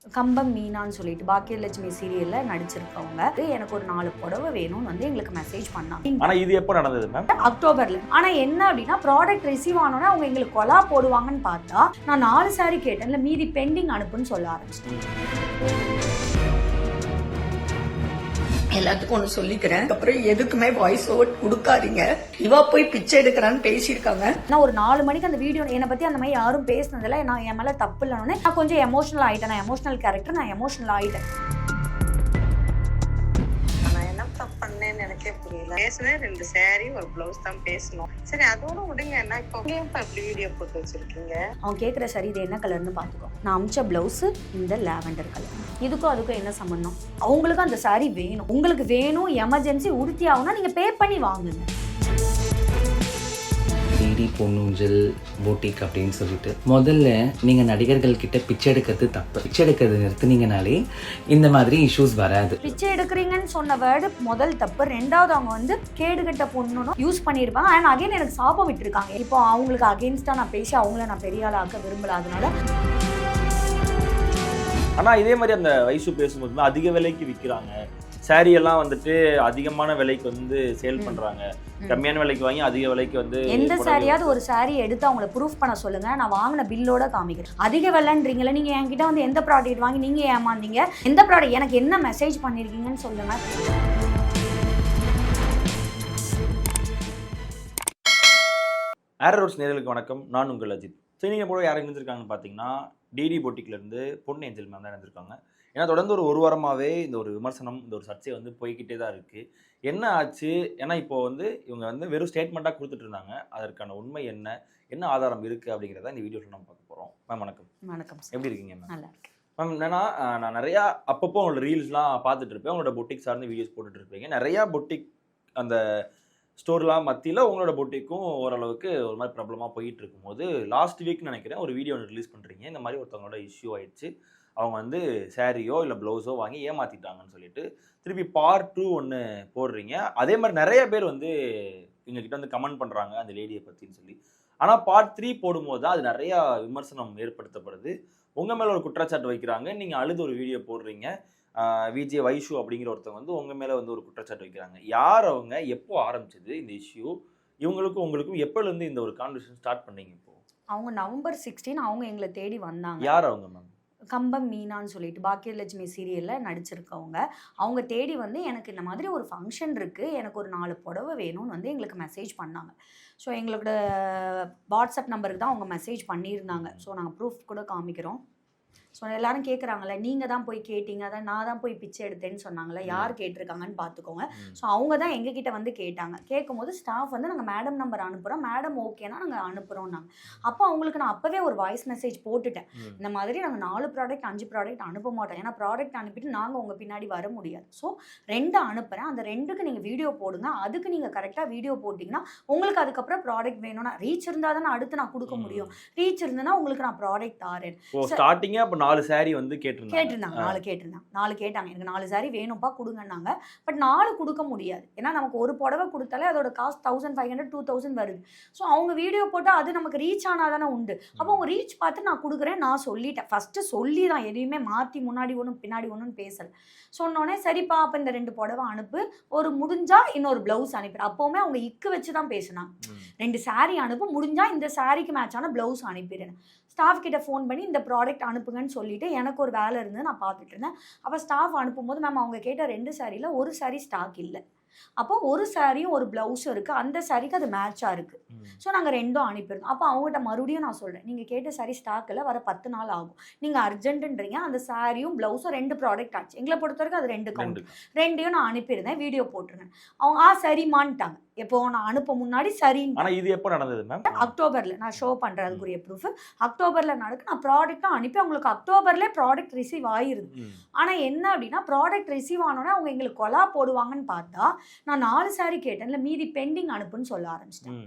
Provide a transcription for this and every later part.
கம்பம் மீனான்னு சொல்லிட்டு பாக்கியலட்சுமி சீரியல்ல நடிச்சிருக்கவங்க எனக்கு ஒரு 4 புடவை வேணும்னு வந்து எங்களுக்கு மெசேஜ் பண்ணாங்க. ஆனா இது எப்போ நடந்தது மேம்? அக்டோபர்ல. ஆனா என்ன அப்படின்னா ப்ராடக்ட் ரிசீவ் ஆனோன்னா அவங்க எங்களுக்கு கொலா போடுவாங்கன்னு பார்த்தா நான் 4 சாரி கேட்டேன், இல்லை மீதி பெண்டிங் அனுப்புன்னு சொல்ல ஆரம்பிச்சிட்டேன். எல்லாத்துக்கும் ஒன்று சொல்லிக்கிறேன், அப்புறம் எதுக்குமே வாய்ஸ் ஓவர் கொடுக்காதீங்க. இவா போய் பிச்சை எடுக்கிறான்னு பேசியிருக்காங்க. நான் ஒரு 4 மணிக்கு அந்த வீடியோ என்னை பத்தி அந்த மாதிரி யாரும் பேசினதில்ல, நான் என் மேல தப்பு இல்லைன்னு நான் கொஞ்சம் எமோஷனல் ஆயிட்டேன். நான் எமோஷனல் கேரக்டர், நான் எமோஷனல் ஆயிட்டேன். பண்ணேன்னு எனக்கே புரியல. பேசுனேன் 2 saree ஒரு பிளவுஸ் தான் பேசணும். சரி அதோட விடுங்க, என்ன இப்போ இப்படி வீடியோ போட்டு வச்சிருக்கீங்க? அவன் கேட்குற சரி இது என்ன கலர்னு பார்த்துக்கோ. நான் அமிச்ச பிளவுஸ் இந்த லாவெண்டர் கலர். இதுக்கும் அதுக்கும் என்ன சம்பந்தம்? அவங்களுக்கு அந்த சாரி வேணும், உங்களுக்கு வேணும், எமர்ஜென்சி உறுத்தி ஆகுனா நீங்க பே பண்ணி வாங்குங்க. டிடி பொன்னூஞ்சல் பூட்டிக் அப்படின்னு சொல்லிட்டு முதல்ல நீங்கள் நடிகர்கள் கிட்ட பிச்சை எடுக்கிறது தப்பு. பிச்சை எடுக்கிறது நிறுத்துனீங்கனாலே இந்த மாதிரி இஷ்யூஸ் வராது. பிச்சை எடுக்கிறீங்கன்னு சொன்ன வேர்டு முதல் தப்பு. ரெண்டாவது அவங்க வந்து கேடுகட்ட பொண்ணுன்னு யூஸ் பண்ணியிருப்பாங்க. அண்ட் அகைன் எனக்கு சாபம் விட்டுருக்காங்க. இப்போ அவங்களுக்கு அகெயின்ஸ்டாக நான் பேசி அவங்கள நான் பெரிய ஆள் ஆக்க விரும்பல. அதனால ஆனால் இதே மாதிரி அந்த வயசு பேசும்போது அதிக விலைக்கு விற்கிறாங்க, சாரி எல்லாம் வந்துட்டு அதிகமான விலைக்கு வந்து சேல் பண்றாங்க, கம்மியான விலைக்கு வாங்கி அதிக விலைக்கு வந்து எந்த சாரியாவது ஒரு சாரி எடுத்து அவங்கள ப்ரூஃப் பண்ண சொல்லுங்க, நான் வாங்கின பில்லோட காமிக்கிறேன். அதிக விலைன்றீங்களா? நீங்க என்கிட்ட வந்து எந்த ப்ராடக்ட் வாங்கி நீங்க ஏமாந்தீங்க, எந்த ப்ராடக்ட் எனக்கு என்ன மெசேஜ் பண்ணிருக்கீங்கன்னு சொல்லுங்க. ஏரோட்ஸ் நேயர்களுக்கு வணக்கம், நான் உங்கள் அஜித். சரி, நீங்கள் கூட யாரும் இருந்திருக்காங்கன்னு பார்த்தீங்கன்னா டிடி பொட்டிக்லேருந்து பொன் ஏஞ்சல் மேம் தான் இருந்திருக்காங்க. ஏன்னா தொடர்ந்து ஒரு வாரமாகவே இந்த ஒரு விமர்சனம், இந்த ஒரு சர்ச்சை வந்து போய்கிட்டே தான் இருக்குது. என்ன ஆச்சு? ஏன்னா இப்போ வந்து இவங்க வந்து வெறும் ஸ்டேட்மெண்ட்டாக கொடுத்துட்டு இருந்தாங்க. அதற்கான உண்மை என்ன, என்ன ஆதாரம் இருக்குது அப்படிங்கிறத இந்த வீடியோவில் நம்ம பார்க்க போகிறோம். மேம் வணக்கம். வணக்கம். எப்படி இருக்கீங்க மேம்? நல்லா இருக்கு மேம். என்னன்னா நான் நிறையா அப்பப்போ உங்களோட ரீல்ஸ்லாம் பார்த்துட்டு இருப்பேன், உங்களோட பொட்டிக் சார்ந்து வீடியோஸ் போட்டுட்டு இருப்பீங்க. நிறையா பொட்டிக் அந்த ஸ்டோர்லாம் மத்தியில் உங்களோட பொட்டிக்கும் ஓரளவுக்கு ஒரு மாதிரி ப்ராப்ளமாக போயிட்டு இருக்கும்போது லாஸ்ட் வீக் நினைக்கிறேன் ஒரு வீடியோ ஒன்று ரிலீஸ் பண்ணுறீங்க. இந்த மாதிரி ஒருத்தவங்களோட இஷ்யூ ஆயிடுச்சு, அவங்க வந்து சாரியோ இல்லை ப்ளவுஸோ வாங்கி ஏமாற்றிட்டாங்கன்னு சொல்லிட்டு திருப்பி பார்ட் 2 ஒன்று போடுறீங்க. அதே மாதிரி நிறைய பேர் வந்து எங்ககிட்ட வந்து கமெண்ட் பண்ணுறாங்க அந்த லேடியை பற்றின்னு சொல்லி. ஆனால் பார்ட் 3 போடும்போது தான் அது நிறையா விமர்சனம் ஏற்படுத்தப்படுது. உங்கள் மேலே ஒரு குற்றச்சாட்டு வைக்கிறாங்க, நீங்கள் அழுது ஒரு வீடியோ போடுறீங்க. விஜே வைஷு அப்படிங்கிற ஒருத்தவங்க வந்து உங்கள் மேலே வந்து ஒரு குற்றச்சாட்டு வைக்கிறாங்க. யார் அவங்க, எப்போ ஆரம்பிச்சது இந்த இஷ்யூ, இவங்களுக்கும் உங்களுக்கும் எப்போலேருந்து இந்த ஒரு கான்வர்சேஷன் ஸ்டார்ட் பண்ணீங்க? இப்போ அவங்க நவம்பர் 16 அவங்க எங்களை தேடி வந்தாங்க. யார் அவங்க மேம்? கம்பம் மீனான்னு சொல்லிட்டு பாக்கியலட்சுமி சீரியல்ல நடிச்சிருக்கவங்க. அவங்க தேடி வந்து எனக்கு இந்த மாதிரி ஒரு ஃபங்க்ஷன் இருக்குது, எனக்கு ஒரு 4 புடவை வேணும்னு வந்து எங்களுக்கு மெசேஜ் பண்ணாங்க. ஸோ எங்களோட வாட்ஸ்அப் நம்பருக்கு தான் அவங்க மெசேஜ் பண்ணியிருந்தாங்க. ஸோ நாங்கள் ப்ரூஃப் கூட காமிக்கிறோம். ஸோ எல்லாரும் கேட்குறாங்களே, நீங்கள் தான் போய் கேட்டீங்க, அதான் நான் தான் போய் பிச்சை எடுத்தேன்னு சொன்னாங்களே, யார் கேட்டிருக்காங்கன்னு பார்த்துக்கோங்க. ஸோ அவங்க தான் எங்ககிட்ட வந்து கேட்டாங்க. கேட்கும்போது ஸ்டாஃப் வந்து நாங்கள் மேடம் நம்பர் அனுப்புகிறோம், மேடம் ஓகேனா நாங்கள் அனுப்புகிறோம். நாங்கள் அப்போ அவங்களுக்கு நான் அப்போவே ஒரு வாய்ஸ் மெசேஜ் போட்டுட்டேன், இந்த மாதிரி நாங்கள் 4 ப்ராடக்ட் 5 ப்ராடக்ட் அனுப்ப மாட்டோம், ஏன்னா ப்ராடக்ட் அனுப்பிட்டு நாங்கள் உங்கள் பின்னாடி வர முடியாது. ஸோ 2 அனுப்புகிறேன், அந்த 2க்கு நீங்கள் வீடியோ போடுங்க, அதுக்கு நீங்கள் கரெக்டாக வீடியோ போட்டிங்கன்னா உங்களுக்கு அதுக்கப்புறம் ப்ராடக்ட் வேணும்னா ரீச் இருந்தால் தானே அடுத்து நான் கொடுக்க முடியும். ரீச் இருந்ததுன்னா உங்களுக்கு நான் ப்ராடக்ட் தாரேன். ஸ்டார்டிங்காக அப்போ 4 சாரி வந்து கேட்டிருந்தாங்க. 4 கேட்டாங்க, எனக்கு 4 சாரி வேணும்ப்பா கொடுங்கன்னாங்க. பட் 4 கொடுக்க முடியாது, ஏன்னா நமக்கு ஒரு புடவை கொடுத்தாலே அதோட காஸ்ட் 1500 2000 வருது. ஸோ அவங்க வீடியோ போட்டால் அது நமக்கு ரீச் ஆனால் தானே உண்டு. அப்போ அவங்க ரீச் பார்த்து நான் கொடுக்குறேன், நான் சொல்லிட்டேன். ஃபஸ்ட்டு சொல்லி தான் எதையுமே மாற்றி முன்னாடி ஒன்றும் பின்னாடி ஒன்றும் பேசலை. சொன்னோடனே சரிப்பா அப்போ இந்த 2 புடவை அனுப்பு, ஒரு முடிஞ்சா இன்னொரு ப்ளவுஸ் அனுப்பிடு. அப்போவுமே அவங்க இக்கு வச்சு தான் பேசினாங்க. 2 சாரி அனுப்பு, முடிஞ்சா இந்த சாரிக்கு மேட்சான ப்ளவுஸ் அனுப்பிடுறேன். ஸ்டாஃப் கிட்ட ஃபோன் பண்ணி இந்த ப்ராடக்ட் அனுப்புங்கன்னு சொல்லிட்டு எனக்கு ஒரு வேலை இருந்து நான் பார்த்துட்டு இருந்தேன். அப்போ ஸ்டாஃப் அனுப்பும்போது மேம் அவங்க கேட்ட 2 சாரியில் ஒரு சாரி ஸ்டாக் இல்லை. அப்போ ஒரு சாரியும் ஒரு ப்ளவுஸும் இருக்குது, அந்த சாரிக்கு அது மேட்சாக இருக்குது. ஸோ நாங்கள் 2ம் அனுப்பியிருந்தோம். அப்போ அவங்ககிட்ட மறுபடியும் நான் சொல்கிறேன், நீங்கள் கேட்ட சாரி ஸ்டாக்கில் வர 10 நாள் ஆகும், நீங்கள் அர்ஜென்ட்டுன்றீங்க, அந்த சாரியும் ப்ளவுஸும் 2 ப்ராடக்ட் ஆச்சு, எங்களை பொறுத்த வரைக்கும் அது 2 கவுண்ட். 2யும் நான் அனுப்பியிருந்தேன், வீடியோ போட்டிருந்தேன். அவங்க சரிமான்ட்டாங்க. எப்போ நான் அனுப்ப முன்னாடி சரின்னு. ஆனால் இது எப்போ நடந்தது மேம்? அக்டோபரில் நான் ஷோ பண்ணுறேன், அதுக்குரிய ப்ரூஃப் அக்டோபரில் நடக்கு. நான் ப்ராடக்ட்டும் அனுப்பி அவங்களுக்கு அக்டோபர்லேயே ப்ராடக்ட் ரிசீவ் ஆகிருது. ஆனால் என்ன அப்படின்னா ப்ராடக்ட் ரிசீவ் ஆனோன்னா அவங்க எங்களுக்கு கொலா போடுவாங்கன்னு பார்த்தா நான் 4 சாரி கேட்டேன், இல்லை மீதி பெண்டிங் அனுப்புன்னு சொல்ல ஆரம்பிச்சிட்டேன்.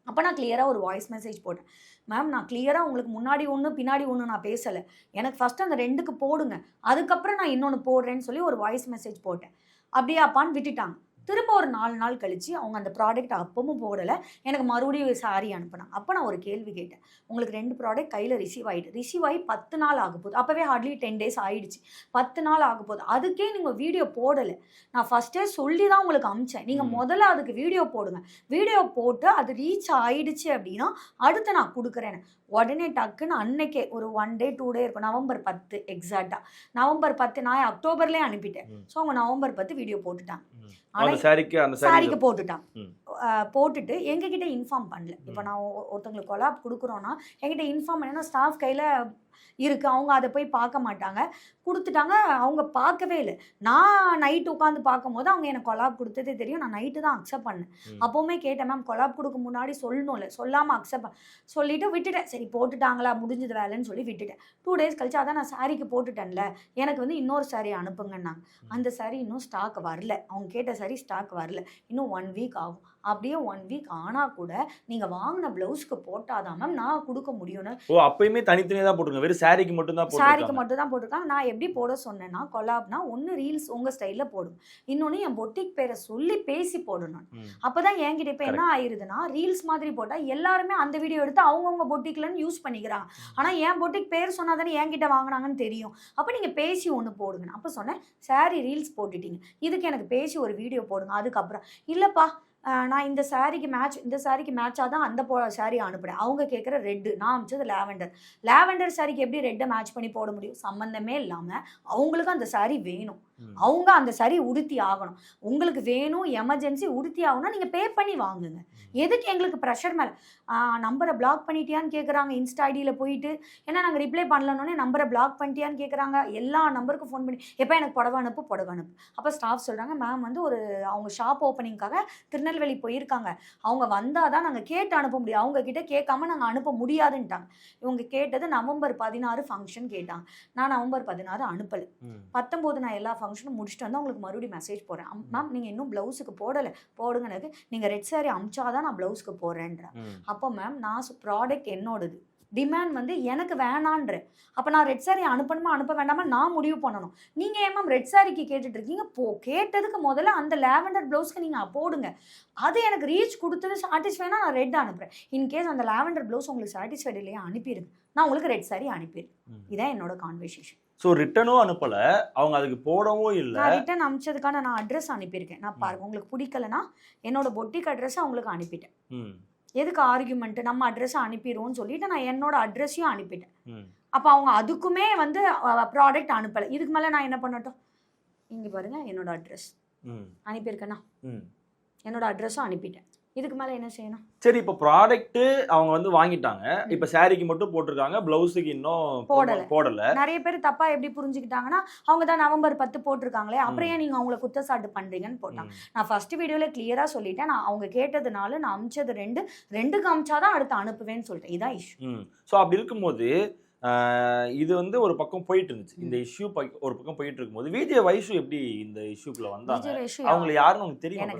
அப்போ நான் கிளியராக ஒரு வாய்ஸ் மெசேஜ் போட்டேன், மேம் நான் கிளியராக உங்களுக்கு முன்னாடி ஒன்று பின்னாடி ஒன்று நான் பேசலை, எனக்கு ஃபஸ்ட்டு அந்த 2க்கு போடுங்க, அதுக்கப்புறம் நான் இன்னொன்று போடுறேன்னு சொல்லி ஒரு வாய்ஸ் மெசேஜ் போட்டேன். அப்படியே அப்பான்னு விட்டுட்டாங்க. திரும்ப ஒரு 4 நாள் கழிச்சு அவங்க அந்த ப்ராடக்ட் அப்பவும் போடலை, எனக்கு மறுபடியும் சாரி அனுப்புனாங்க. அப்போ நான் ஒரு கேள்வி கேட்டேன், உங்களுக்கு 2 ப்ராடக்ட் கையில் ரிசீவ் ஆகி 10 நாள் ஆக போகுது, அப்போவே ஹார்ட்லி 10 days ஆயிடுச்சு, 10 நாள் ஆக போகுது, அதுக்கே நீங்கள் வீடியோ போடலை. நான் ஃபஸ்ட்டே சொல்லி தான் உங்களுக்கு அனுப்பிச்சேன், நீங்கள் முதல்ல அதுக்கு வீடியோ போடுங்க, வீடியோ போட்டு அது ரீச் ஆயிடுச்சு அப்படின்னா அடுத்து நான் கொடுக்குறேன். உடனே டக்குன்னு அன்னைக்கே ஒரு 1 day 2 day இருக்கும், நவம்பர் 10 எக்ஸாக்டாக, நவம்பர் 10 நான் அக்டோபர்லேயே அனுப்பிட்டேன். ஸோ அவங்க நவம்பர் 10 வீடியோ போட்டுட்டாங்க. அந்த சாரிக்கு போட்டுட்டான். போட்டுட்டு எங்ககிட்ட இன்ஃபார்ம் பண்ணல. இப்போ நான் ஒருத்தவங்களுக்கு கொலாப் கொடுக்குறோன்னா என்கிட்ட இன்ஃபார்ம் பண்ணேன்னா ஸ்டாஃப் கையில் இருக்குது, அவங்க அதை போய் பார்க்க மாட்டாங்க, கொடுத்துட்டாங்க. அவங்க பார்க்கவே இல்லை. நான் நைட்டு உட்காந்து பார்க்கும்போது அவங்க எனக்கு கொலாப் கொடுத்ததே தெரியும், நான் நைட்டு தான் அக்செப்ட் பண்ணேன். அப்போவுமே கேட்டேன், மேம் கொலாப் கொடுக்க முன்னாடி சொல்லணும்ல, சொல்லாமல் அக்செப்ட் சொல்லிவிட்டு விட்டுட்டேன். சரி போட்டுட்டாங்களா முடிஞ்சது வேலைன்னு சொல்லி விட்டுட்டேன். 2 days கழிச்சு அதான் நான் சாரிக்கு போட்டுட்டேன்ல, எனக்கு வந்து இன்னொரு சாரி அனுப்புங்கன்னாங்க. அந்த சாரி இன்னும் ஸ்டாக் வரல, அவங்க கேட்ட சாரி ஸ்டாக் வரல, இன்னும் 1 week ஆகும். அப்படியே 1 week ஆனால் கூட நீங்கள் வாங்கின ப்ளவுஸ்க்கு போட்டாதான் மேம் நான் கொடுக்க முடியும்னு. அப்பயுமே தனித்தனியாக தான் போட்டுருங்க, வெறும் சாரிக்கு மட்டும் தான் போட்டிருக்காங்க. நான் எப்படி போட சொன்னேன்னா, கொலாப்னா ஒன்று ரீல்ஸ் உங்கள் ஸ்டைலில் போடும், இன்னொன்று என் பொட்டிக் பேரை சொல்லி பேசி போடணும். அப்போ தான் என்கிட்ட இப்போ என்ன ஆயிடுதுன்னா, ரீல்ஸ் மாதிரி போட்டால் எல்லாருமே அந்த வீடியோ எடுத்து அவங்கவுங்க பொட்டிக்லன்னு யூஸ் பண்ணிக்கிறாங்க. ஆனால் என் பொட்டிக் பேர் சொன்னால் தானே என்கிட்ட வாங்கினாங்கன்னு தெரியும். அப்போ நீங்கள் பேசி ஒன்று போடுங்க. அப்போ சொன்னேன், சாரி ரீல்ஸ் போட்டுட்டீங்க, இதுக்கு எனக்கு பேசி ஒரு வீடியோ போடுங்க. அதுக்கப்புறம் இல்லைப்பா நான் இந்த சாரிக்கு மேட்சாக தான் அந்த சாரி அனுப்புகிறேன், அவங்க கேட்குற ரெட்டு, நான் அனுப்பிச்சது லேவெண்டர் சாரிக்கு எப்படி ரெட்டை மேட்ச் பண்ணி போட முடியும்? சம்மந்தமே இல்லாமல் அவங்களுக்கு அந்த சாரி வேணும், அவங்க அந்த சாரி உடுத்தி ஆகணும், உங்களுக்கு வேணும், எமர்ஜென்சி உடுத்தி ஆகணும்னா நீங்கள் பே பண்ணி வாங்குங்க. எதுக்கு எங்களுக்கு ப்ரெஷர் மேலே? நம்பரை பிளாக் பண்ணிட்டியான்னு கேட்குறாங்க இன்ஸ்டா ஐடியில் போயிட்டு, ஏன்னா நாங்கள் ரிப்ளை பண்ணலன்னே நம்பரை பிளாக் பண்ணிட்டியான்னு கேட்குறாங்க. எல்லா நம்பருக்கும் ஃபோன் பண்ணி எப்போ எனக்கு புடவை அனுப்பு. அப்போ ஸ்டாஃப் சொல்கிறாங்க, மேம் வந்து அவங்க ஷாப் ஓப்பனிங்காக திருநெல்வேலி போயிருக்காங்க, அவங்க வந்தால் தான் நாங்கள் கேட்டு அனுப்ப முடியும், அவங்கக்கிட்ட கேட்காம நாங்கள் அனுப்ப முடியாதுன்ட்டாங்க. இவங்க கேட்டது நவம்பர் 16 ஃபங்க்ஷன் கேட்டாங்க, நான் நவம்பர் 16 அனுப்பலை. 19 நான் எல்லா ஃபங்க்ஷனும் முடிச்சுட்டு வந்து உங்களுக்கு மறுபடியும் மெசேஜ் போடுறேன், மேம் நீங்கள் இன்னும் ப்ளவுஸுக்கு போடலை, போடுங்கனது நீங்கள் ரெட் சாரி அமிச்சாதான் நான் ப்ளவுஸ்க்கு போடுறேன்றேன். அப்போ மேம் நான் ப்ராடக்ட் என்னோடது, டிமாண்ட் வந்து எனக்கு வேணான்ற, அப்போ நான் ரெட் சாரி அனுப்பணுமா அனுப்ப வேண்டாமா நான் முடிவு பண்ணணும். நீங்கள் ஏன் மேம் ரெட் சாரிக்கு கேட்டுட்டு இருக்கீங்க? கேட்டதுக்கு முதல்ல அந்த லேவெண்டர் ப்ளவுஸ்க்கு நீங்கள் போடுங்க, அது எனக்கு ரீச் கொடுத்தது சாட்டிஸ்ஃபைனா நான் ரெட் அனுப்புகிறேன். இன்கேஸ் அந்த லேவெண்டர் ப்ளவுஸ் உங்களுக்கு சாட்டிஸ்ஃபைடு இல்லையா அனுப்பிடுங்க, நான் உங்களுக்கு ரெட் சாரி அனுப்பிடுறேன். இதான் என்னோட கான்வர்சேஷன். ஸோ ரிட்டனும் அனுப்பலை, அவங்க அதுக்கு போடவும் இல்லை. நான் ரிட்டன் அனுப்பிச்சதுக்கான நான் அட்ரஸ் அனுப்பியிருக்கேன். நான் பாருங்க, உங்களுக்கு பிடிக்கலன்னா என்னோட பொட்டிக் அட்ரஸை அவங்களுக்கு அனுப்பிட்டேன். எதுக்கு ஆர்குமெண்ட், நம்ம அட்ரஸை அனுப்பிடுவோம்னு சொல்லிட்டு நான் என்னோட அட்ரஸையும் அனுப்பிட்டேன். அப்போ அவங்க அதுக்குமே வந்து ப்ராடக்ட் அனுப்பலை. இதுக்கு மேலே நான் என்ன பண்ணட்டும்? இங்கே பாருங்க, என்னோட அட்ரஸ் அனுப்பியிருக்கேன்னா என்னோட அட்ரஸும் அனுப்பிட்டேன். இதுக்கு மேலே என்ன செய்யணும்? சரி, இப்போ ப்ராடக்ட் அவங்க வந்து வாங்கிட்டாங்க, இப்போ சாரிக்கு மட்டும் போட்டிருக்காங்க, பிளவுஸுக்கு இன்னும் போடல. நிறைய பேர் தப்பா எப்படி புரிஞ்சுக்கிட்டாங்கன்னா, அவங்க தான் நவம்பர் 10 போட்டிருக்காங்களே, அப்புறம் ஏன் நீங்க அவங்களை குற்றச்சாட்டு பண்றீங்கன்னு போட்டாங்க. நான் ஃபர்ஸ்ட் வீடியோல கிளியரா சொல்லிட்டேன், நான் அவங்க கேட்டதுனால நான் அமிச்சது ரெண்டுக்கு அமிச்சாதான் அடுத்து அனுப்புவேன்னு சொல்லிட்டேன். இதான் இஷ்யூ. ஸோ அப்படி இருக்கும்போது இது வந்து ஒரு பக்கம் போயிட்டு இருந்துச்சு, இந்த இஷ்யூ ஒரு பக்கம் போயிட்டு இருக்கும்போது விஜய் வைஷு எப்படி இந்த இஷ்யூக்குள்ள வந்தாங்க? அவங்களை யாருன்னு உங்களுக்கு தெரியும்?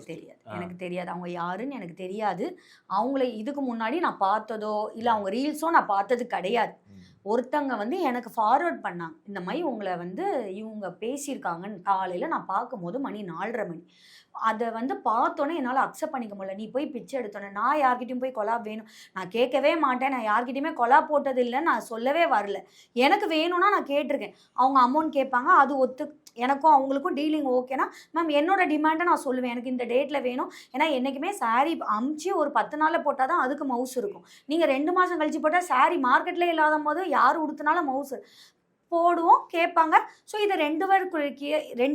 எனக்கு தெரியாது அவங்க யாருன்னு எனக்கு தெரியாது. அவங்கள இதுக்கு முன்னாடி நான் பார்த்ததோ இல்லை அவங்க ரீல்ஸோ நான் பார்த்தது கிடையாது. ஒருத்தங்க வந்து எனக்கு ஃபார்வர்ட் பண்ணாங்க, இந்த மாதிரி உங்களை வந்து இவங்க பேசியிருக்காங்கன்னு. காலையில் நான் பார்க்கும்போது மணி 4:30 மணி. அதை வந்து பார்த்தோன்னே என்னால் அக்செப்ட் பண்ணிக்க முடியல. நீ போய் பிச்சை எடுத்தோன்னே நான் யார்கிட்டையும் போய் கொலாப் வேணும் நான் கேட்கவே மாட்டேன், நான் யார்கிட்டையுமே கொலாப் போட்டது இல்லைன்னு நான் சொல்லவே வரல. எனக்கு வேணும்னா நான் கேட்டிருக்கேன், அவங்க அமௌண்ட் கேட்பாங்க, அது எனக்கும் அவங்களுக்கும் டீலிங் ஓகேனா மேம் என்னோட டிமாண்டை நான் சொல்லுவேன், எனக்கு இந்த டேட்டில் வேணும். ஏன்னா என்றைக்குமே சாரீ அமுச்சு ஒரு 10 நாளில் போட்டால் தான் அதுக்கு மவுஸ் இருக்கும். நீங்கள் 2 மாதம் கழிச்சு போட்டால் சாரீ மார்க்கெட்டில் இல்லாத போது யார் உடுத்தினாலும் மவுஸ் போடுவோம், கேட்பாங்க. ஸோ இது 2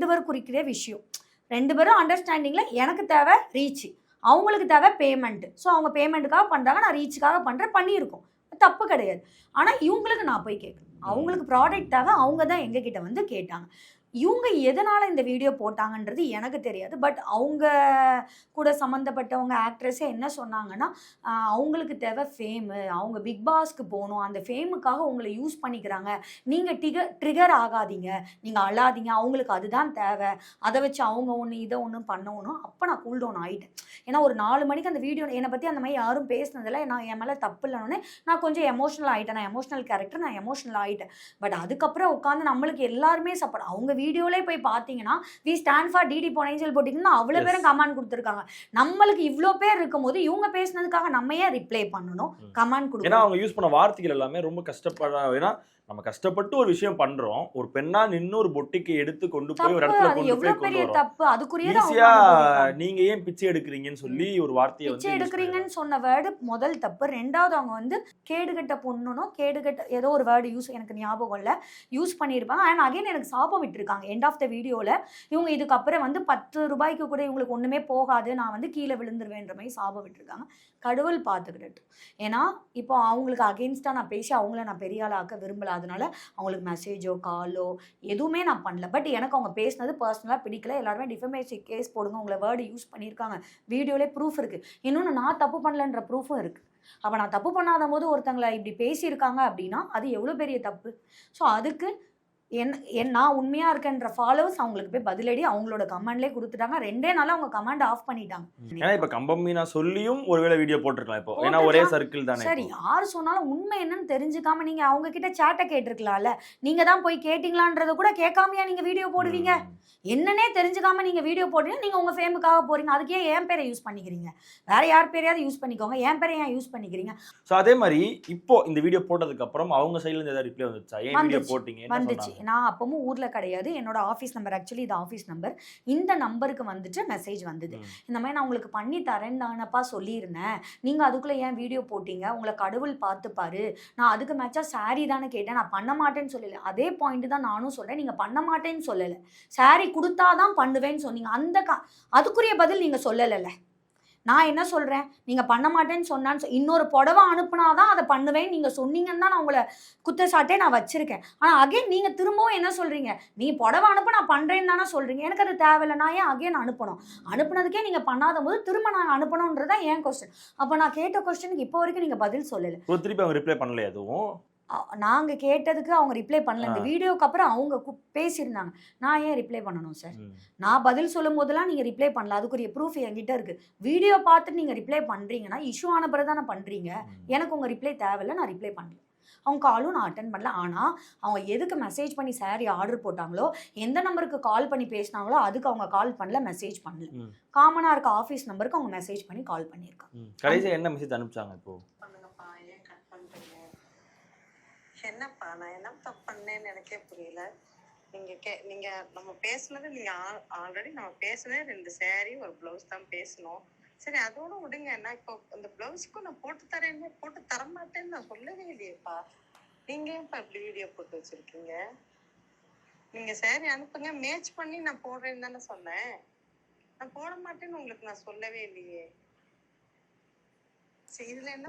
பேர் குறிக்கிற விஷயம். 2 பேரும் அண்டர்ஸ்டாண்டிங்கில் எனக்கு தேவை ரீச், அவங்களுக்கு தேவை பேமெண்ட்டு. ஸோ அவங்க பேமெண்ட்டுக்காக பண்ணுறாங்க, நான் ரீச்சுக்காக பண்ணுறேன், பண்ணியிருக்கோம், தப்பு கிடையாது. ஆனால் இவங்களுக்கு நான் போய் கேட்குறேன், அவங்களுக்கு ப்ராடக்ட் தேவை, அவங்க தான் எங்ககிட்ட வந்து கேட்டாங்க. இவங்க எதனால் இந்த வீடியோ போட்டாங்கன்றது எனக்கு தெரியாது. பட் அவங்க கூட சம்மந்தப்பட்டவங்க ஆக்ட்ரஸே என்ன சொன்னாங்கன்னா, அவங்களுக்கு தேவை ஃபேமு, அவங்க பிக் பாஸ்க்கு போகணும், அந்த ஃபேமுக்காக உங்களை யூஸ் பண்ணிக்கிறாங்க, நீங்கள் ட்ரிகர் ஆகாதீங்க, நீங்கள் அழாதீங்க, அவங்களுக்கு அதுதான் தேவை, அதை வச்சு அவங்க ஒன்று இதை ஒன்று பண்ணணும். அப்போ நான் கூல் டவுன் ஆகிட்டேன். ஏன்னா ஒரு 4 மணிக்கு அந்த வீடியோ என்னை பற்றி அந்த மாதிரி யாரும் பேசினதில்லை, நான் என் மேலே தப்பு இல்லைன்னே நான் கொஞ்சம் எமோஷனல் ஆகிட்டேன். நான் எமோஷனல் கேரக்டர், நான் எமோஷனல் ஆகிட்டேன். பட் அதுக்கப்புறம் உட்காந்து நம்மளுக்கு எல்லாருமே சப்போர்ட், அவங்க வீடியோலே போய் பார்த்தீங்கன்னா வி ஸ்டாண்ட் ஃபார் டிடி பொனேஞ்சல் போட்டிங்கன்னா அவ்வளோ பேரும் கமெண்ட் கொடுத்துருக்காங்க. நம்மளுக்கு இவ்வளோ பேர் இருக்கும்போது இவங்க பேசுனதுக்காக நம்ம ஏன் ரிப்ளை பண்ணணும், கமெண்ட் ஏன்னா கொடுக்கணும்? அவங்க யூஸ் பண்ண வார்த்தைகள் எல்லாமே ரொம்ப கஷ்டப்பட, ஏன்னா நம்ம கஷ்டப்பட்டு ஒரு விஷயம் பண்றோம், ஒரு பெண்ணா நின்னு ஒரு பொட்டிக்கு எடுத்து கொண்டு போய் ஒரு தப்பு, இடத்துல அது கொண்டு எவ்வளவு போய் பெரிய கொண்டு வரோம். தப்பு. அதுக்குரிய ஈஸியா நீங்க ஏன் பிச்சை எடுக்கிறீங்கன்னு சொல்லி ஒரு வார்த்தையை பிச்சை வந்து எடுக்கிறீங்கன்னு சொன்ன வேர்டு முதல் தப்பு. ரெண்டாவது அவங்க வந்து கேடுகட்ட பொண்ணுனோ கேடுகட்ட ஏதோ ஒரு வேர்டு யூஸ், எனக்கு ஞாபகம் இல்லை, யூஸ் பண்ணியிருப்பாங்க. அண்ட் அகைன் எனக்கு சாபம் விட்டுருக்காங்க எண்ட் ஆஃப் த வீடியோவில். இவங்க இதுக்கப்புறம் வந்து 10 ரூபாய்க்கு கூட இவங்களுக்கு ஒன்றுமே போகாது, நான் வந்து கீழே விழுந்துருவேன்ற மாதிரி சாபம் விட்டுருக்காங்க. கடவுள் பார்த்துக்கிட்டு. ஏன்னா இப்போ அவங்களுக்கு அகெயின்ஸ்டாக நான் பேசி அவங்கள நான் பெரிய ஆளாக்க விரும்பல. அதனால அவங்களுக்கு மெசேஜோ காலோ எதுவுமே நான் பண்ணல. பட் எனக்கு அவங்க பேசினது பர்சனலாக பிடிக்கல. எல்லாருமே டிஃபமேஷன் கேஸ் போடுங்க, உங்களை வேர்டு யூஸ் பண்ணியிருக்காங்க, வீடியோலே ப்ரூஃப் இருக்குது. இன்னொன்று நான் தப்பு பண்ணலன்ற ப்ரூஃபும் இருக்குது. அப்போ நான் தப்பு பண்ணாத போது ஒருத்தங்களை இப்படி பேசியிருக்காங்க அப்படின்னா அது எவ்வளோ பெரிய தப்பு. ஸோ அதுக்கு நான் உண்மையாக இருக்கேன்ற ஃபாலோவர்ஸ் அவங்களுக்கு போய் பதிலடி அவங்களோட கமெண்ட்லேயே கொடுத்துட்டாங்க. 2 நாளாக அவங்க கமெண்ட் ஆஃப் பண்ணிட்டாங்க. ஏன்னா இப்ப கம்பம் மீனா சொல்லியும் ஒருவேளை வீடியோ போட்டிருக்கலாம் இப்போ, ஏன்னா ஒரே சர்க்கிள் தானே. சரி, யார் சொன்னாலும் உண்மை என்னன்னு தெரிஞ்சுக்காம நீங்க அவங்க கிட்ட சேட்டை கேட்டிருக்கலாம்ல. நீங்க தான் போய் கேட்டீங்களான்றத கூட கேட்காமையா நீங்க வீடியோ போடுவீங்க? என்னன்னே தெரிஞ்சுக்காம நீங்க வீடியோ போடுறீங்க, நீங்க உங்க ஃபேமுக்காக போறீங்க. அதுக்கே என் பேரை யூஸ் பண்ணிக்கிறீங்க, வேற யார் பேரையாவது யூஸ் பண்ணிக்கோங்க, என் பேரை ஏன் யூஸ் பண்ணிக்கிறீங்க? ஸோ அதே மாதிரி இப்போ இந்த வீடியோ போட்டதுக்கு அப்புறம் அவங்க சைடுல இருந்து ஏதாவது ரிப்ளை வந்துச்சா? ஏன் வீடியோ போட்டீங்க? வந்துச்சு. நான் அப்பவும் ஊர்ல கிடையாது, என்னோட ஆஃபீஸ் நம்பர், ஆக்சுவலி இது ஆஃபீஸ் நம்பர், இந்த நம்பருக்கு வந்துட்டு மெசேஜ் வந்தது. இந்த மாதிரி நான் உங்களுக்கு பண்ணி தரேன் தானப்பா சொல்லியிருந்தேன், நீங்க அதுக்குள்ள ஏன் வீடியோ போட்டீங்க, உங்களை கடவுள் பார்த்துப்பாரு, நான் அதுக்கு மேட்சா சாரி தானே கேட்டேன், நான் பண்ண மாட்டேன்னு சொல்லல. அதே பாயிண்ட் தான் நானும் சொல்றேன், நீங்க பண்ண மாட்டேன்னு சொல்லல, சாரி கொடுத்தாதான் பண்ணுவேன்னு சொன்னீங்க. அதுக்குரிய பதில் நீங்க சொல்லல. நான் என்ன சொல்றேன், நீங்க பண்ண மாட்டேன்னு சொன்னான்னு இன்னொரு புடவை அனுப்புனாதான் அதை பண்ணுவேன்னு நீங்க சொன்னீங்கன்னு தான் நான் உங்களை குற்றச்சாட்டே நான் வச்சிருக்கேன். ஆனா அகைன் நீங்க திரும்பவும் என்ன சொல்றீங்க, நீ புடவை அனுப்ப நான் பண்றேன்னு தானே சொல்றீங்க. எனக்கு அது தேவையில்லை, நான் ஏன் அகைன் அனுப்பணும்? அனுப்புனதுக்கே நீங்க பண்ணாத போது திரும்ப நான் அனுப்பணும்ன்றதான் ஏன் கொஸ்டின். அப்போ நான் கேட்ட கொஸ்டினுக்கு இப்போ வரைக்கும் நீங்க பதில் சொல்லல. திருப்பி அவங்க ரிப்ளை பண்ணல எதுவும்? நாங்கள் கேட்டதுக்கு அவங்க ரிப்ளை பண்ணல. இந்த வீடியோக்கு அப்புறம் அவங்க பேசியிருந்தாங்க, நான் ஏன் ரிப்ளை பண்ணணும் சார்? நான் பதில் சொல்லும் போதெல்லாம் நீங்கள் ரிப்ளை பண்ணல, அதுக்குரிய ப்ரூஃப் என்கிட்ட இருக்குது. வீடியோ பார்த்துட்டு நீங்கள் ரிப்ளை பண்ணுறீங்கன்னா இஷ்யூ ஆன பிறகு தானே பண்ணுறீங்க. எனக்கு உங்கள் ரிப்ளை தேவையில்லை, நான் ரிப்ளை பண்ணல. அவங்க காலும் நான் அட்டன் பண்ணல. ஆனால் அவங்க எதுக்கு மெசேஜ் பண்ணி சாரி ஆர்டர் போட்டாங்களோ, எந்த நம்பருக்கு கால் பண்ணி பேசினாங்களோ அதுக்கு அவங்க கால் பண்ணல, மெசேஜ் பண்ணல. காமனாக இருக்க ஆஃபீஸ் நம்பருக்கு அவங்க மெசேஜ் பண்ணி கால் பண்ணியிருக்காங்க. கடைசியாக என்ன மெசேஜ் அனுப்பிச்சாங்க? இப்போ என்னப்பா நான் என்ன தப்பு பண்ணேன்னு எனக்கே புரியல. நீங்க நம்ம பேசுனது, நீங்க ஆல்ரெடி நம்ம பேசுனதே 2 saree ஒரு பிளவுஸ் தான் பேசணும். சரி அதோட விடுங்க. நான் இப்போ அந்த பிளவுஸ்க்கும் நான் போட்டு தரேன்னு, போட்டு தரமாட்டேன்னு நான் சொல்லவே இல்லையேப்பா. நீங்க ஏன்ப்பா இப்படி வீடியோ போட்டு வச்சிருக்கீங்க? நீங்க saree அனுப்புங்க, மேட்ச் பண்ணி நான் போடுறேன்னு தானே சொன்னேன். நான் போட மாட்டேன்னு உங்களுக்கு நான் சொல்லவே இல்லையே.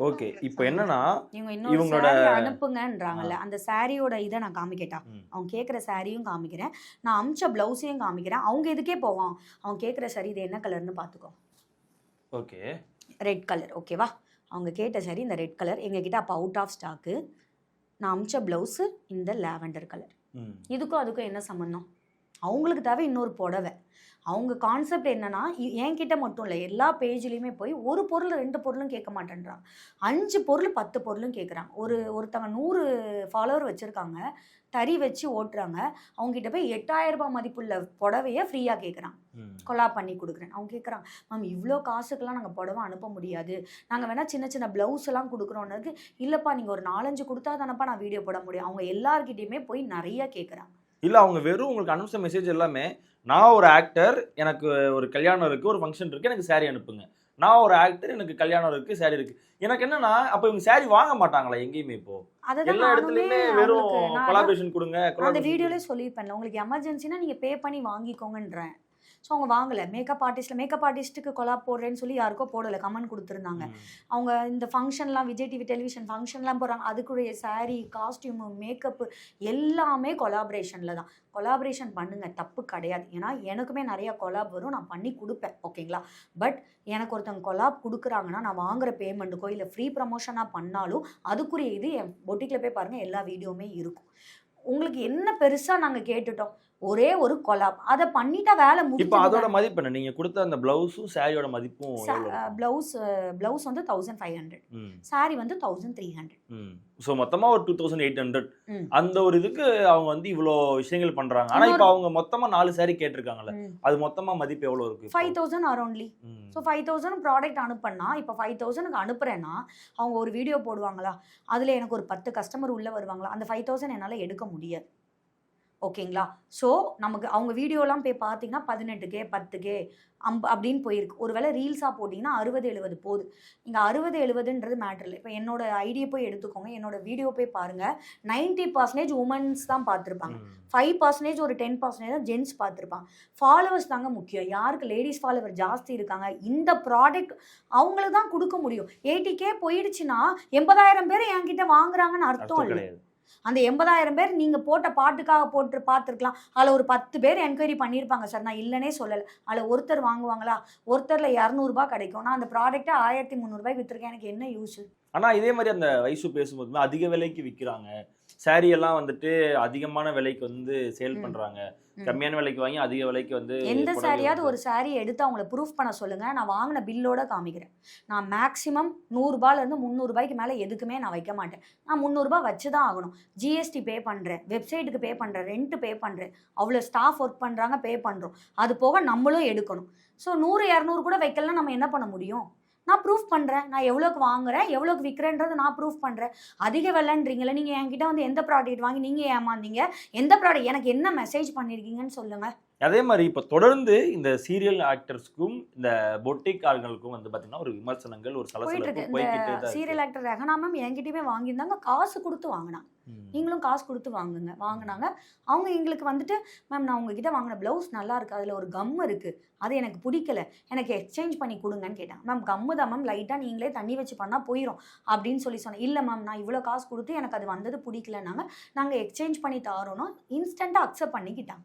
ஓகே, இப்போ என்னன்னா இவங்களோட அனுப்புங்கன்றாங்கல்ல, அந்த சாரியோட இதை நான் காமிக்கட்டா? அவங்க கேட்குற சாரியும் காமிக்கிறேன், நான் அமிச்ச பிளவுஸையும் காமிக்கிறேன். அவங்க இதுக்கே போவான், அவங்க கேட்குற சாரி இது என்ன கலர்னு பார்த்துக்கோ. Okay, red colour. ஓகேவா? அவங்க கேட்ட சாரி இந்த ரெட் கலர் எங்ககிட்ட அப்போ அவுட் ஆஃப் ஸ்டாக்கு. நான் அமிச்ச பிளவுஸு இந்த லாவெண்டர் கலர். இதுக்கும் அதுக்கும் என்ன சம்மந்தம்? அவங்களுக்கு தேவை இன்னொரு புடவை. அவங்க கான்செப்ட் என்னன்னா, என்கிட்ட மட்டும் இல்லை, எல்லா பேஜ்லேயுமே போய் ஒரு பொருள் 2 பொருளும் கேட்க மாட்டேன்றாங்க, 5 பொருள் 10 பொருளும் கேட்குறாங்க. ஒருத்தவங்க 100 ஃபாலோவர் வச்சுருக்காங்க, தறி வச்சு ஓட்டுறாங்க. அவங்ககிட்ட போய் 8000 ரூபாய் மதிப்புள்ள புடவையை ஃப்ரீயாக கேட்குறாங்க, கொலாப் பண்ணி கொடுக்குறேன். அவங்க கேட்குறாங்க, மேம் இவ்வளோ காசுக்கெல்லாம் நாங்கள் புடவை அனுப்ப முடியாது, நாங்கள் வேணால் சின்ன சின்ன ப்ளவுஸ் எல்லாம் கொடுக்குறோன்னு. இல்லைப்பா, நீங்கள் ஒரு 4-5 கொடுத்தா தானப்பா நான் வீடியோ போட முடியும். அவங்க எல்லார்கிட்டையுமே போய் நிறையா கேட்குறாங்க. இல்லை, அவங்க வெறும் உங்களுக்கு அனுப்பிச்ச மெசேஜ் எல்லாமே, நான் ஒரு ஆக்டர், எனக்கு ஒரு கல்யாணம் இருக்குது, ஒரு ஃபங்க்ஷன் இருக்குது, எனக்கு சாரி அனுப்புங்க. நான் ஒரு ஆக்டர், எனக்கு கல்யாணம் இருக்குது, சாரி இருக்குது. எனக்கு என்னன்னா, அப்போ இவங்க சாரி வாங்க மாட்டாங்களா எங்கேயுமே? இப்போ எல்லா இடத்துலையுமே வெறும் கொலாபரேஷன் கொடுங்க. அந்த வீடியோலேயே சொல்லியிருப்பேன்ல, உங்களுக்கு எமர்ஜென்சினா நீங்கள் பே பண்ணி வாங்கிக்கோங்கன்றேன். ஸோ அவங்க வாங்கலை. மேக்கப் ஆர்டிஸ்ட்டுக்கு கொலாப் போடுறேன்னு சொல்லி யாருக்கோ போடலை, கமெண்ட் கொடுத்துருந்தாங்க. அவங்க இந்த ஃபங்க்ஷன்லாம், விஜய் டிவி டெலிவிஷன் ஃபங்க்ஷன்லாம் போடுறாங்க, அதுக்குரிய சாரீ, காஸ்டியூமு, மேக்கப்பு எல்லாமே கொலாபரேஷனில் தான். கொலாபரேஷன் பண்ணுங்கள், தப்பு கிடையாது. ஏன்னா எனக்குமே நிறையா கொலாப் வரும், நான் பண்ணி கொடுப்பேன், ஓகேங்களா? பட் எனக்கு ஒருத்தவங்க கொலாப் கொடுக்குறாங்கன்னா, நான் வாங்குகிற பேமெண்ட்டுக்கோ இல்லை ஃப்ரீ ப்ரமோஷனாக பண்ணாலும் அதுக்குரிய இது என் பொட்டிக்கில் போய் பாருங்கள், எல்லா வீடியோவுமே இருக்கும். உங்களுக்கு என்ன பெருசாக நாங்கள் கேட்டுட்டோம்? ஒரே ஒரு கொலாப், அதை பண்ணிட்டா வேலை இப்போ முடிஞ்சு. அதோட மதிப்பு என்ன? நீங்க கொடுத்த அந்த பிளவுஸும் சாரியோட மதிப்பும் எவ்வளவு இருக்கும்? பிளவுஸ் வந்து 1500, ம். சாரி வந்து 1300. ஸோ மொத்தமா ஒரு 2800. ம். அந்த ஒரு இதுக்கு அவங்க வந்து இவ்வளோ விஷயங்கள் பண்றாங்க. ஆனா இப்போ அவங்க மொத்தமா 4 சாரி கேட்டிருக்காங்கல்ல, அது மொத்தமா மதிப்பு எவ்வளவு இருக்கு இப்போ? 5000 அரௌண்ட்லி. ம். ஸோ 5000 ப்ராடக்ட் அனுப்புனா, இப்போ 5000க்கு அனுப்புறேன்னா அவங்க ஒரு வீடியோ போடுவாங்களா, அதில் எனக்கு ஒரு 10 கஸ்டமர் உள்ளே வருவாங்களா, அந்த 5000 என்னால் எடுக்க முடியாது. ஓகேங்களா? ஸோ நமக்கு அவங்க வீடியோலாம் போய் பார்த்தீங்கன்னா 18K 10K அப்படின்னு போயிருக்கு. ஒருவேளை ரீல்ஸாக போட்டிங்கன்னா 60-70 போகுது. இங்கே 60-70ன்றது மேட்டர் இல்லை. இப்போ என்னோட ஐடியை போய் எடுத்துக்கோங்க, என்னோட வீடியோ போய் பாருங்கள், 90% உமன்ஸ் தான் பார்த்துருப்பாங்க, 5% ஒரு 10% தான் ஜென்ஸ் பார்த்துருப்பாங்க. ஃபாலோவர்ஸ் தாங்க முக்கியம். யாருக்கு லேடிஸ் ஃபாலோவர் ஜாஸ்தி இருக்காங்க, இந்த ப்ராடக்ட் அவங்களுக்கு தான் கொடுக்க முடியும். 80K போயிடுச்சுன்னா 80,000 பேர் என்கிட்ட வாங்குறாங்கன்னு அர்த்தம் இல்லை. கிடையாது. அந்த 80,000 பேர் நீங்கள் போட்ட பாட்டுக்காக போட்டு பார்த்துருக்கலாம். அதில் ஒரு 10 பேர் என்கொயரி பண்ணியிருப்பாங்க சார், நான் இல்லைனே சொல்லலை. அதில் ஒருத்தர் வாங்குவாங்களா? ஒருத்தரில் 200 கிடைக்கும். நான் அந்த ப்ராடக்ட்டை 1300 விற்றுருக்கேன், எனக்கு என்ன யூஸ்? ஆனா இதே மாதிரி அந்த வைசு பேசும்போதுமே அதிக விலைக்கு விற்கிறாங்க, சாரி எல்லாம் வந்துட்டு அதிகமான விலைக்கு வந்து சேல் பண்றாங்க, கம்மியான விலைக்கு வாங்கி அதிக விலைக்கு வந்து எந்த சாரியாவது ஒரு சாரி எடுத்து அவங்கள ப்ரூஃப் பண்ண சொல்லுங்க, நான் வாங்கின பில்லோட காமிக்கிறேன். நான் மேக்ஸிமம் 100 ரூபாயிலேருந்து 300 ரூபாய்க்கு மேலே எதுக்குமே நான் வைக்க மாட்டேன். நான் 300 ரூபாய் வச்சு தான் ஆகணும். ஜிஎஸ்டி பே பண்ணுறேன், வெப்சைட்டுக்கு பே பண்ணுறேன், ரெண்ட் பே பண்ணுறேன், அவ்வளோ ஸ்டாஃப் ஒர்க் பண்ணுறாங்க, பே பண்ணுறோம். அது போக நம்மளும் எடுக்கணும். ஸோ 100-200 கூட வைக்கலாம், நம்ம என்ன பண்ண முடியும்? நான் ப்ரூஃப் பண்ணுறேன், நான் எவ்வளோக்கு வாங்குறேன், எவ்வளோக்கு விற்கிறேன்றது நான் ப்ரூஃப் பண்ணுறேன். அதிக விலைன்றீங்களே, நீங்கள் என்கிட்ட வந்து எந்த ப்ராடக்ட் வாங்கி நீங்கள் ஏமாந்தீங்க, எந்த ப்ராடக்ட் எனக்கு என்ன மெசேஜ் பண்ணியிருக்கீங்கன்னு சொல்லுங்கள். அதே மாதிரி இப்போ தொடர்ந்து இந்த சீரியல் ஆக்டர்ஸ்க்கும் இந்த பொட்டிக் ஆள்களுக்கும் வந்து பார்த்தீங்கன்னா ஒரு விமர்சனங்கள், ஒரு போயிட்டு சலசலப்பு இருக்கு. போய்கிட்டே இந்த தான் சீரியல் ஆக்டர் ரெஹனா மேம் என்கிட்டயுமே வாங்கியிருந்தாங்க, காசு கொடுத்து வாங்கினாங்க. நீங்களும் காசு கொடுத்து வாங்கினாங்க. அவங்க எங்களுக்கு வந்துட்டு, மேம் நான் உங்ககிட்ட வாங்கின ப்ளவுஸ் நல்லா இருக்கு, அதில் ஒரு கம் இருக்குது, அது எனக்கு பிடிக்கல, எனக்கு எக்ஸ்சேஞ்ச் பண்ணி கொடுங்கன்னு கேட்டாங்க. மேம் கம்மு தான் மேம், லைட்டாக நீங்களே தண்ணி வச்சு பண்ணால் போயிடும் அப்படின்னு சொன்னேன். இல்லை மேம், நான் இவ்வளோ காசு கொடுத்து எனக்கு அது வந்தது பிடிக்கலன்னாங்க. நாங்கள் எக்ஸ்சேஞ்ச் பண்ணி தாரோன்னா இன்ஸ்டண்ட்டாக அக்செப்ட் பண்ணிக்கிட்டாங்க.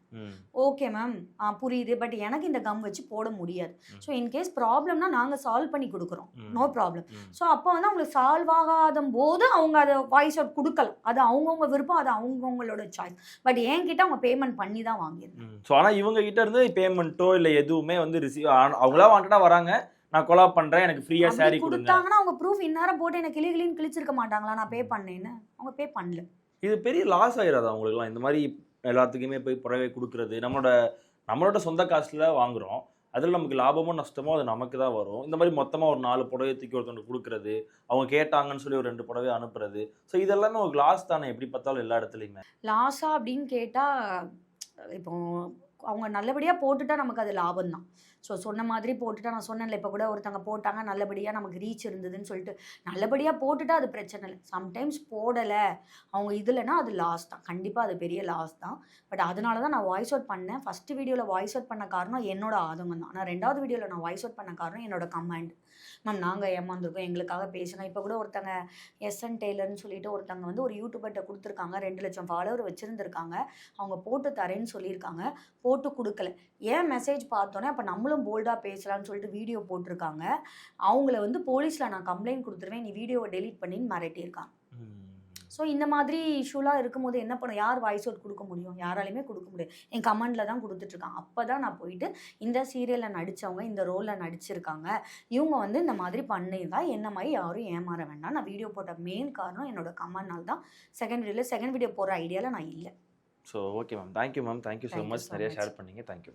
ஓகே மேம், புரியுது, பட் எனக்கு இந்த கம் வச்சு போட முடியாது. ஸோ இன்கேஸ் ப்ராப்ளம்னா நாங்கள் சால்வ் பண்ணி கொடுக்குறோம், நோ ப்ராப்ளம். ஸோ அப்போ வந்து அவங்களுக்கு சால்வ் ஆகாத போது அவங்க அதை வாய்ஸ் அவுட் கொடுக்கலாம், அது அவங்கவுங்க விருப்பம், அது அவங்கவுங்களோட சாய்ஸ். பட் என்கிட்ட அவங்க பேமெண்ட் பண்ணி தான் வாங்கியிருந்தாங்க. ஸோ ஆனால் இவங்க கிட்ட இருந்து பேமெண்ட்டோ இல்லை எதுவுமே வந்து ரிசீவ் அவங்களா வாண்டடா வராங்க, நான் கொலாப் பண்றேன், எனக்கு ஃப்ரீயா சாரி கொடுத்தாங்கன்னா அவங்க ப்ரூஃப் இந்நேரம் போட்டு எனக்கு கிளின்னு கிழிச்சிருக்க மாட்டாங்களா, நான் பே பண்ணேன்னு? அவங்க பே பண்ணல. இது பெரிய லாஸ் ஆயிடாது அவங்களுக்குலாம்? இந்த மாதிரி எல்லாத்துக்குமே போய் புடவை கொடுக்கறது, நம்மளோட சொந்த காசுல வாங்குறோம், அதில் நமக்கு லாபமோ நஷ்டமோ அது நமக்கு தான் வரும். இந்த மாதிரி மொத்தமாக ஒரு 4 புடவை தூக்கி ஒருத்தவங்க கொடுக்குறது, அவங்க கேட்டாங்கன்னு சொல்லி ஒரு 2 புடவை அனுப்புறது, ஸோ இதெல்லாமே ஒரு லாஸ் தானே எப்படி பார்த்தாலும் எல்லா இடத்துலையுமே. லாஸா அப்படின்னு கேட்டால், இப்போ அவங்க நல்லபடியாக போட்டுட்டா நமக்கு அது லாபம் தான். ஸோ சொன்ன மாதிரி போட்டுட்டா, நான் சொன்னேன்ல இப்போ கூட ஒருத்தவங்க போட்டாங்க, நல்லபடியாக நமக்கு ரீச் இருந்ததுன்னு சொல்லிட்டு, நல்லபடியாக போட்டுட்டா அது பிரச்சனை இல்லை. சம்டைம்ஸ் போடலை அவங்க இதுலனா அது லாஸ் தான், கண்டிப்பாக அது பெரிய லாஸ் தான். பட் அதனால தான் நான் வாய்ஸ் அவுட் பண்ணேன். ஃபஸ்ட்டு வீடியோவில் வாய்ஸ் அவுட் பண்ண காரணம் என்னோட ஆதங்கம் தான். நான் 2வது வீடியோவில் நான் வாய்ஸ் அவுட் பண்ண காரணம் என்னோட கமெண்ட். மேம் நாங்கள் ஏமாந்துருக்கோம், எங்களுக்காக பேசுங்க. இப்போ கூட ஒருத்தங்க எஸ்என் டெய்லர்னு சொல்லிட்டு ஒருத்தங்க வந்து ஒரு யூடியூபர்கிட்ட கொடுத்துருக்காங்க, 2 லட்சம் ஃபாலோவர் வச்சுருந்துருக்காங்க. அவங்க போட்டு தரேன்னு சொல்லியிருக்காங்க, போட்டு கொடுக்கல. ஏன் மெசேஜ் பார்த்தோன்னே அப்போ நம்மளும் போல்டாக பேசலான்னு சொல்லிட்டு வீடியோ போட்டிருக்காங்க. அவங்கள வந்து போலீஸில் நான் கம்ப்ளைண்ட் கொடுத்துருவேன், நீ வீடியோவை டெலீட் பண்ணின்னு மிரட்டியிருக்காங்க. ஸோ இந்த மாதிரி இஷ்யூலாம் இருக்கும்போது என்ன பண்ண, யார் வாய்ஸ் அவுட் கொடுக்க முடியும்? யாராலையுமே கொடுக்க முடியாது. என் கமெண்டில் தான் கொடுத்துட்ருக்காங்க. அப்போ தான் நான் போயிட்டு இந்த சீரியலில் நடித்தவங்க, இந்த ரோலில் நடிச்சிருக்காங்க, இவங்க வந்து இந்த மாதிரி பண்ணியிருந்தா என்ன மாதிரி யாரும் ஏமாற வேண்டாம். நான் வீடியோ போட்ட மெயின் காரணம் என்னோட கமெண்ட்னால தான். செகண்ட் வீடியோ போடுற ஐடியாவில் நான் இல்லை. So okay ma'am, thank you ma'am, thank you so much, நிறைய ஷேர் பண்ணீங்க, தேங்க்யூ.